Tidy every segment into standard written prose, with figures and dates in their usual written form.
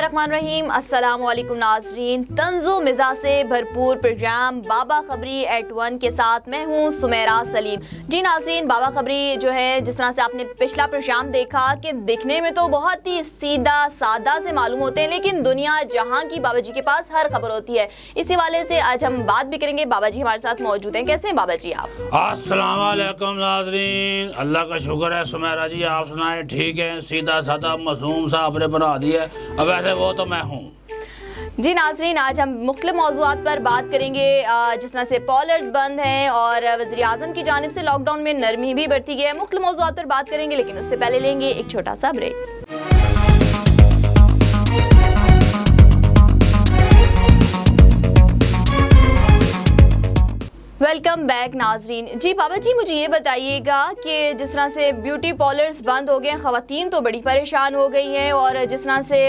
बिस्मिल्लाहिर्रहमानिर्रहीम। अस्सलाम वालेकुम नाज़रीन। तंज़ो मिज़ाज से भरपूर प्रोग्राम बाबा खबरी एट 1 के साथ मैं हूँ सुमेरा सलीम। जी नाज़रीन, बाबा खबरी जो है, जिस तरह से आपने पिछला प्रोग्राम देखा कि दिखने में तो बहुत ही सीधा सादा से मालूम होते हैं, लेकिन दुनिया जहाँ की बाबा जी के पास हर खबर होती है। इसी वाले से आज हम बात भी करेंगे। बाबा जी हमारे साथ मौजूद हैं। कैसे हैं बाबा जी आप? अस्सलाम वालेकुम नाज़रीन, अल्लाह का शुक्र है। सुमेरा जी आप सुनाए? ठीक है, सीधा साधा मासूम सा आपने बना दिया। अब वैसे वो तो मैं हूँ। जी नाज़रीन, आज हम मुख्तलिफ मौज़ूआत पर बात करेंगे। जिस तरह से पॉलर्स बंद हैं और वज़ीर आज़म की जानिब से लॉकडाउन में नरमी भी बढ़ती गई है। मुख्तलिफ मौज़ूआत पर बात करेंगे, लेकिन उससे पहले लेंगे एक छोटा सा ब्रेक। वेलकम बैक नाजरीन। जी बाबा जी, मुझे ये बताइएगा कि जिस तरह से ब्यूटी पार्लर्स बंद हो गए हैं, ख़वातीन तो बड़ी परेशान हो गई हैं, और जिस तरह से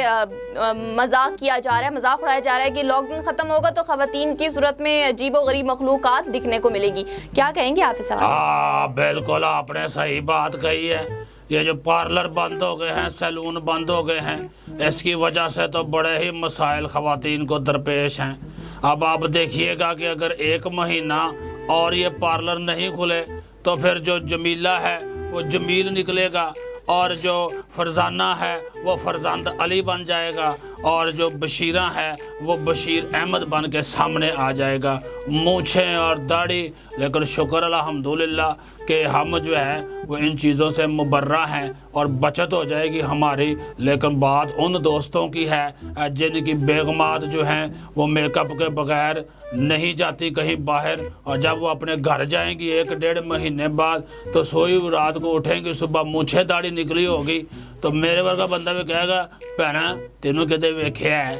मजाक किया जा रहा है, मजाक उड़ाया जा रहा है कि लॉकडाउन ख़त्म होगा तो ख़वातीन की सूरत में अजीब व गरीब मखलूक़ात दिखने को मिलेगी। क्या कहेंगे आप इस सवाल? हाँ बिल्कुल, आपने सही बात कही है। ये जो पार्लर बंद हो गए हैं, सैलून बंद हो गए हैं, इसकी वजह से तो बड़े ही मसाइल ख़वातीन को दरपेश हैं। अब आप देखिएगा कि अगर एक महीना और ये पार्लर नहीं खुले तो फिर जो जमीला है वो जमील निकलेगा, और जो फरजाना है वो फरजंद अली बन जाएगा, और जो बशीरा है वो बशीर अहमद बन के सामने आ जाएगा। मूँछें और दाढ़ी, लेकिन शुक्र अल्हम्दुलिल्लाह कि हम जो है वो इन चीज़ों से मुबर्रा हैं और बचत हो जाएगी हमारी। लेकिन बात उन दोस्तों की है जिनकी बेगमात जो हैं वो मेकअप के बग़ैर नहीं जाती कहीं बाहर, और जब वो अपने घर जाएंगी 1-1.5 महीने बाद तो सोई रात को उठेंगी, सुबह मूँछें दाढ़ी निकली होगी तो मेरे वर्गा बंदा भी कहेगा भैना तेनों किते वेख्या है।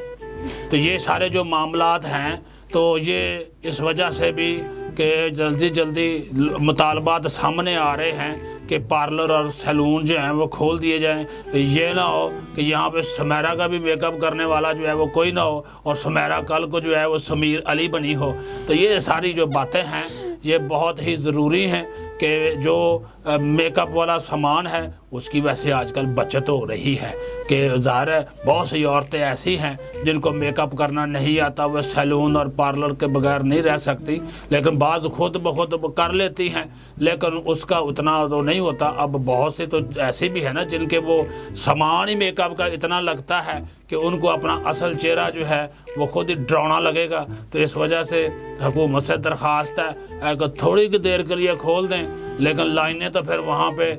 तो ये सारे जो मामलात हैं, तो ये इस वजह से भी कि जल्दी जल्दी मुतालबात सामने आ रहे हैं कि पार्लर और सैलून जो हैं वो खोल दिए जाएं। ये ना हो कि यहाँ पे सुमेरा का भी मेकअप करने वाला जो है वो कोई ना हो, और सुमेरा कल को जो है वो समीर अली बनी हो। तो ये सारी जो बातें हैं ये बहुत ही ज़रूरी हैं कि जो मेकअप वाला सामान है उसकी वैसे आजकल बचत हो रही है कि ज़ाहिर है बहुत सी औरतें ऐसी हैं जिनको मेकअप करना नहीं आता, वह सैलून और पार्लर के बगैर नहीं रह सकती, लेकिन बाज़ खुद ब खुद कर लेती हैं, लेकिन उसका उतना तो नहीं होता। अब बहुत सी तो ऐसी भी है ना जिनके वो सामान ही मेकअप का इतना लगता है कि उनको अपना असल चेहरा जो है वो खुद ही डरावना लगेगा। तो इस वजह से हुकूमत से दरख्वास्त है कि थोड़ी की देर के लिए खोल दें, लेकिन लाइनें तो फिर वहाँ पे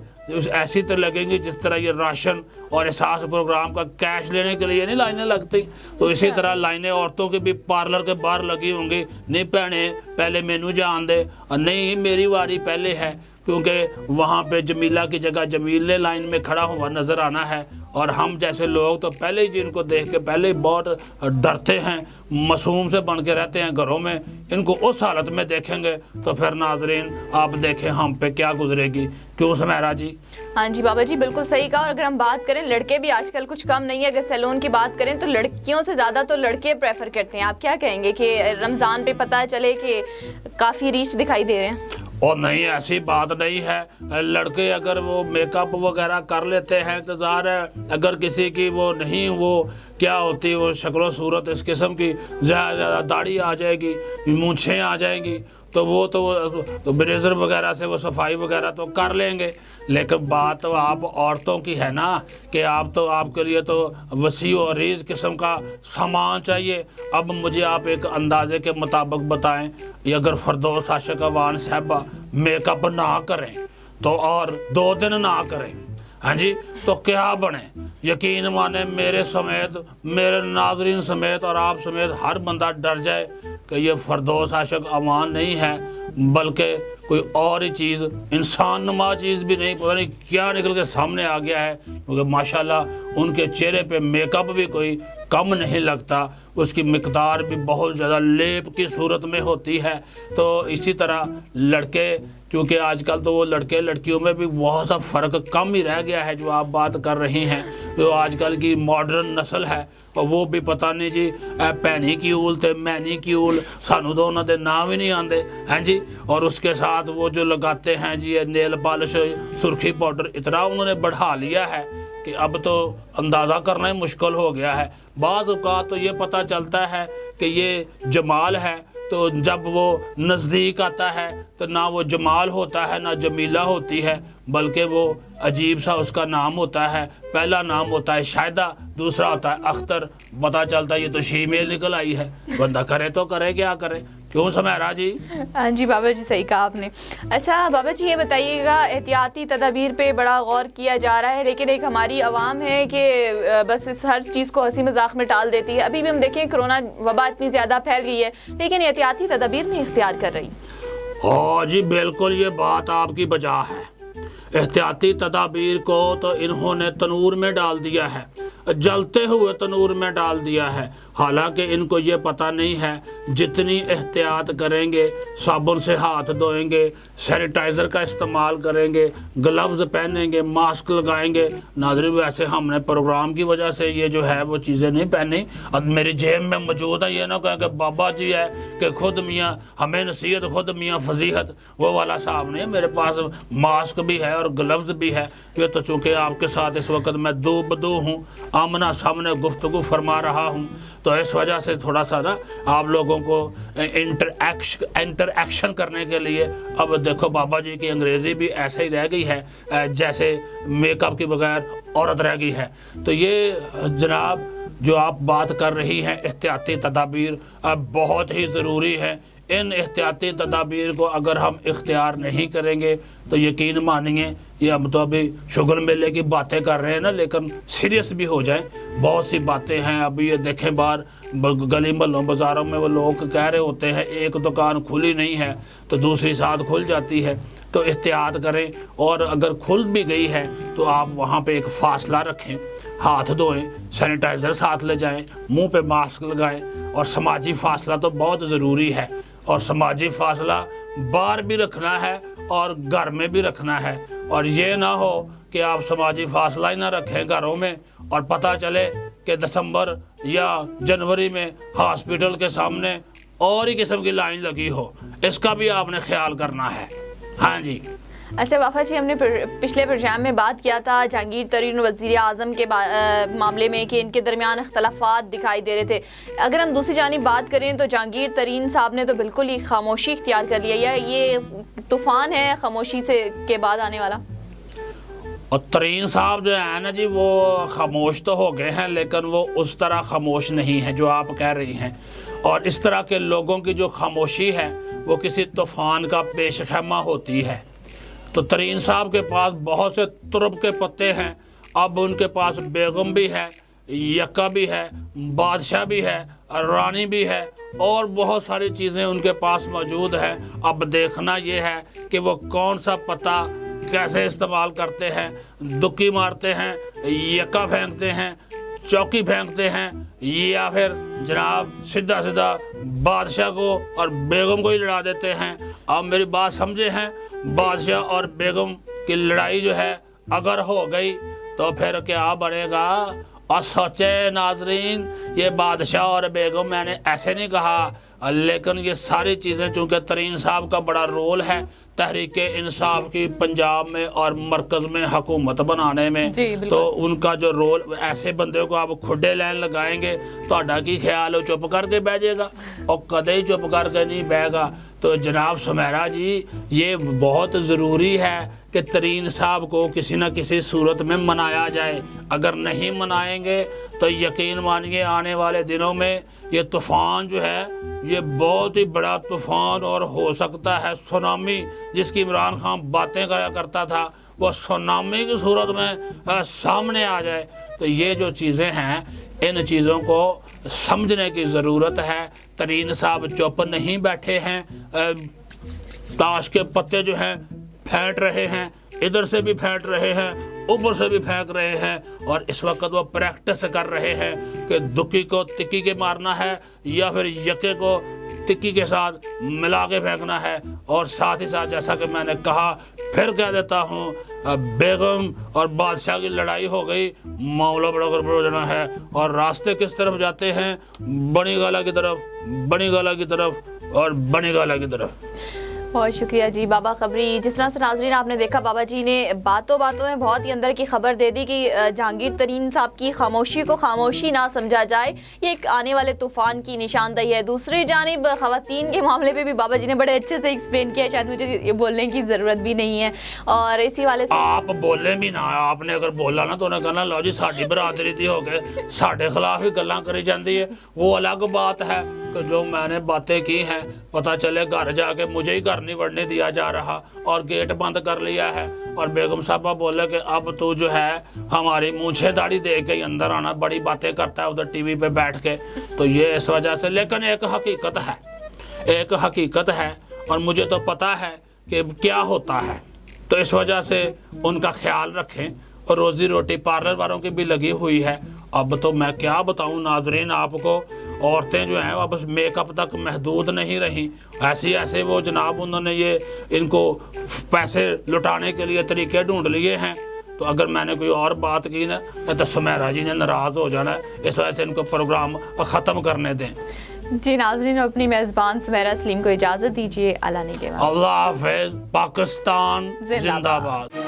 ऐसी तो लगेंगी जिस तरह ये राशन और एहसास प्रोग्राम का कैश लेने के लिए नहीं लाइनें लगती, तो इसी तरह लाइनें औरतों की भी पार्लर के बाहर लगी होंगी। नहीं भैने पहले मैनू जान दे, और नहीं मेरी वारी पहले है, क्योंकि वहाँ पे जमीला की जगह जमील ने लाइन में खड़ा हुआ नज़र आना है, और हम जैसे लोग तो पहले ही जिनको देख के पहले ही बहुत डरते हैं, मासूम से बन के रहते हैं घरों में, इनको उस हालत में देखेंगे तो फिर नाजरीन आप देखें हम पे क्या गुजरेगी। क्यों सुमेरा जी? हाँ जी बाबा जी, बिल्कुल सही कहा। और अगर हम बात करें, लड़के भी आजकल कुछ कम नहीं है। अगर सैलून की बात करें तो लड़कियों से ज़्यादा तो लड़के प्रेफर करते हैं। आप क्या कहेंगे कि रमज़ान पे पता चले कि काफ़ी रीच दिखाई दे रहे हैं? और नहीं, ऐसी बात नहीं है। लड़के अगर वो मेकअप वगैरह कर लेते हैं तो ज़ाहिर है अगर किसी की वो नहीं, वो क्या होती है वो शक्ल सूरत इस किस्म की, ज़्यादा दाढ़ी आ जाएगी, मूँछें आ जाएंगी, तो वो तो ब्रेजर वगैरह से वो सफाई वगैरह तो कर लेंगे। लेकिन बात तो आप औरतों की है ना कि आप तो आपके लिए तो वसी और रीज़ किस्म का सामान चाहिए। अब मुझे आप एक अंदाजे के मुताबिक बताएं, अगर फरदौस आशिक अवान साहबा मेकअप ना करें तो और 2 दिन ना करें, हाँ जी, तो क्या बने? यकीन माने मेरे समेत, मेरे नाजरीन समेत और आप समेत हर बंदा डर जाए कि ये फरदौस आशिक अवान नहीं है, बल्कि कोई और ही चीज़, इंसान नुमा चीज़ भी नहीं, पता नहीं क्या निकल के सामने आ गया है। क्योंकि माशाल्लाह उनके चेहरे पे मेकअप भी कोई कम नहीं लगता, उसकी मिकदार भी बहुत ज़्यादा लेप की सूरत में होती है। तो इसी तरह लड़के, क्योंकि आजकल तो वो लड़के लड़कियों में भी बहुत सा फ़र्क कम ही रह गया है। जो आप बात कर रही हैं, जो आजकल की मॉडर्न नस्ल है, और वो भी पता नहीं जी भैनी क्यूल ते मैनी क्यूल, सानू तो उन्होंने नाम ही नहीं आते हैं जी। और उसके साथ वो जो लगाते हैं जी नेल पॉलिश, सुर्खी पाउडर, इतना उन्होंने बढ़ा लिया है کہ اب تو اندازہ کرنا ہی مشکل ہو گیا ہے۔ بعض اوقات تو یہ پتہ چلتا ہے کہ یہ جمال ہے، تو جب وہ نزدیک آتا ہے تو نہ وہ جمال ہوتا ہے نہ جمیلہ ہوتی ہے، بلکہ وہ عجیب سا اس کا نام ہوتا ہے۔ پہلا نام ہوتا ہے شاہدہ، دوسرا ہوتا ہے اختر۔ پتہ چلتا ہے یہ تو شیمیل نکل آئی ہے، بندہ کرے تو کرے کیا کرے، کیوں سمیرا جی؟ ہاں جی بابا جی صحیح کہا آپ نے۔ اچھا بابا جی یہ بتائیے گا، احتیاطی تدابیر پہ بڑا غور کیا جا رہا ہے، لیکن ایک ہماری عوام ہے کہ بس اس ہر چیز کو ہنسی مذاق میں ٹال دیتی ہے۔ ابھی بھی ہم دیکھیں کرونا وبا اتنی زیادہ پھیل گئی ہے، لیکن احتیاطی تدابیر نہیں اختیار کر رہی۔ ہاں جی بالکل، یہ بات آپ کی بجا ہے۔ احتیاطی تدابیر کو تو انہوں نے تنور میں ڈال دیا ہے، جلتے ہوئے تنور میں ڈال دیا ہے، حالانکہ ان کو یہ پتہ نہیں ہے جتنی احتیاط کریں گے، صابن سے ہاتھ دھوئیں گے، سینیٹائزر کا استعمال کریں گے، گلوز پہنیں گے، ماسک لگائیں گے۔ ناظرین ویسے ہم نے پروگرام کی وجہ سے یہ جو ہے وہ چیزیں نہیں پہنی، اب میری جیب میں موجود ہے، یہ نہ کہیں کہ بابا جی ہے کہ خود میاں ہمیں نصیحت، خود میاں فضیحت، وہ والا صاحب نہیں، میرے پاس ماسک بھی ہے اور گلوز بھی ہے۔ یہ تو چونکہ آپ کے ساتھ اس وقت میں دو بدو ہوں، آمنا سامنے گفتگو فرما رہا ہوں، تو اس وجہ سے تھوڑا سا نا آپ لوگوں کو انٹر ایکشن کرنے کے لیے۔ اب دیکھو بابا جی کی انگریزی بھی ایسے ہی رہ گئی ہے جیسے میک اپ کے بغیر عورت رہ گئی ہے۔ تو یہ جناب جو آپ بات کر رہی ہیں احتیاطی تدابیر بہت ہی ضروری ہے۔ ان احتیاطی تدابیر کو اگر ہم اختیار نہیں کریں گے تو یقین مانیے، یہ ہم تو ابھی شگل میلے کی باتیں کر رہے ہیں نا، لیکن سیریس بھی ہو جائیں۔ بہت سی باتیں ہیں، ابھی یہ دیکھیں باہر گلی محلوں بازاروں میں وہ لوگ کہہ رہے ہوتے ہیں ایک دکان کھلی نہیں ہے تو دوسری ساتھ کھل جاتی ہے، تو احتیاط کریں، اور اگر کھل بھی گئی ہے تو آپ وہاں پہ ایک فاصلہ رکھیں، ہاتھ دھوئیں، سینیٹائزر ساتھ لے جائیں، منہ پہ ماسک لگائیں، اور سماجی فاصلہ تو بہت ضروری ہے، اور سماجی فاصلہ باہر بھی رکھنا ہے اور گھر میں بھی رکھنا ہے۔ اور یہ نہ ہو کہ آپ سماجی فاصلہ ہی نہ رکھیں گھروں میں اور پتہ چلے کہ دسمبر یا جنوری میں ہاسپٹل کے سامنے اور ہی قسم کی لائن لگی ہو، اس کا بھی آپ نے خیال کرنا ہے۔ ہاں جی اچھا بابا جی، ہم نے پچھلے پروگرام میں بات کیا تھا جہانگیر ترین وزیر اعظم کے معاملے میں کہ ان کے درمیان اختلافات دکھائی دے رہے تھے۔ اگر ہم دوسری جانب بات کریں تو جہانگیر ترین صاحب نے تو بالکل ہی خاموشی اختیار کر لیا، یہ طوفان ہے خاموشی کے بعد آنے والا۔ اور ترین صاحب جو ہے نا جی، وہ خاموش تو ہو گئے ہیں، لیکن وہ اس طرح خاموش نہیں ہے جو آپ کہہ رہی ہیں، اور اس طرح کے لوگوں کی جو خاموشی ہے وہ کسی طوفان کا پیش خیمہ ہوتی ہے۔ تو ترین صاحب کے پاس بہت سے ترب کے پتے ہیں، اب ان کے پاس بیگم بھی ہے، یکا بھی ہے، بادشاہ بھی ہے، رانی بھی ہے، اور بہت ساری چیزیں ان کے پاس موجود ہیں۔ اب دیکھنا یہ ہے کہ وہ کون سا پتہ کیسے استعمال کرتے ہیں، دکی مارتے ہیں، یکا پھینکتے ہیں، چوکی پھینکتے ہیں، یا پھر جناب سیدھا بادشاہ کو اور بیگم کو ہی لڑا دیتے ہیں۔ اب میری بات سمجھے ہیں، بادشاہ اور بیگم کی لڑائی جو ہے اگر ہو گئی تو پھر کیا بنے گا؟ اور سوچے ناظرین، یہ بادشاہ اور بیگم میں نے ایسے نہیں کہا، لیکن یہ ساری چیزیں چونکہ ترین صاحب کا بڑا رول ہے تحریک انصاف کی پنجاب میں اور مرکز میں حکومت بنانے میں، تو ان کا جو رول، ایسے بندے کو آپ کھڈے لین لگائیں گے تو اڈا کی خیال ہو چپ کر کے بیٹھ جائے گا، اور کدے ہی چپ کر کے نہیں بیٹھے گا۔ تو جناب سمیرا جی، یہ بہت ضروری ہے کہ ترین صاحب کو کسی نہ کسی صورت میں منایا جائے۔ اگر نہیں منائیں گے تو یقین مانیے آنے والے دنوں میں یہ طوفان جو ہے یہ بہت ہی بڑا طوفان، اور ہو سکتا ہے سونامی، جس کی عمران خان باتیں کرا کرتا تھا، وہ سونامی کی صورت میں سامنے آ جائے۔ تو یہ جو چیزیں ہیں، ان چیزوں کو سمجھنے کی ضرورت ہے۔ ترین صاحب چپ نہیں بیٹھے ہیں، تاش کے پتے جو ہیں پھینٹ رہے ہیں، ادھر سے بھی پھینٹ رہے ہیں، اوپر سے بھی پھینک رہے ہیں، اور اس وقت وہ پریکٹس کر رہے ہیں کہ دکی کو تکی کے مارنا ہے یا پھر یکے کو تکی کے ساتھ ملا کے پھینکنا ہے۔ اور ساتھ ہی ساتھ جیسا کہ میں نے کہا، پھر کہہ دیتا ہوں، بیگم اور بادشاہ کی لڑائی ہو گئی، معاملہ بڑا گڑبڑ ہو جانا ہے، اور راستے کس طرف جاتے ہیں؟ بنی گالا کی طرف، بنی گالا کی طرف، اور بنی گالا کی طرف۔ बहुत शुक्रिया जी बाबा खबरी। जिस तरह से नाजरीन आपने देखा, बाबा जी ने बातों बातों में बहुत ही अंदर की खबर दे दी कि जहांगीर तरीन साहब की खामोशी को खामोशी ना समझा जाए, ये एक आने वाले तूफान की निशानदही है। दूसरी जानिब खवातीन के मामले पे भी बाबा जी ने बड़े अच्छे से एक्सप्लेन किया, शायद मुझे ये बोलने की ज़रूरत भी नहीं है। और इसी वाले से आप बोले भी ना, आपने अगर बोला ना तो उन्हें कहना लो जी साड़ी बरादरी दी हो गए, साढ़े खिलाफ ही गल्लां करी जाती है। वो अलग बात है कि जो मैंने बातें की हैं, पता चले घर जाके मुझे ही घर नहीं बढ़ने दिया जा रहा और गेट बंद कर लिया है, और बेगम साहबा बोले कि अब तू जो है हमारी मूंछे दाढ़ी दे के ही अंदर आना, बड़ी बातें करता है उधर टीवी पे बैठ के। तो ये इस वजह से, लेकिन एक हकीकत है, एक हकीकत है और मुझे तो पता है कि क्या होता है, तो इस वजह से उनका ख्याल रखें। और रोज़ी रोटी पार्लर वालों की भी लगी हुई है। अब तो मैं क्या बताऊं नाजरीन आपको, औरतें जो हैं अब मेकअप तक महदूद नहीं रहीं, ऐसे वो जनाब उन्होंने ये इनको पैसे लुटाने के लिए तरीके ढूंढ लिए हैं। तो अगर मैंने कोई और बात की ना तो सुमेरा जी ने नाराज़ हो जाना है, इस वजह से इनको प्रोग्राम ख़त्म करने दें। जी नाजरीन, अपनी मेज़बान सुमेरा सलीम को इजाज़त दीजिए। अल्लाह ने के अल्लाह हाफ़िज़। पाकिस्तान जिंदाबाद।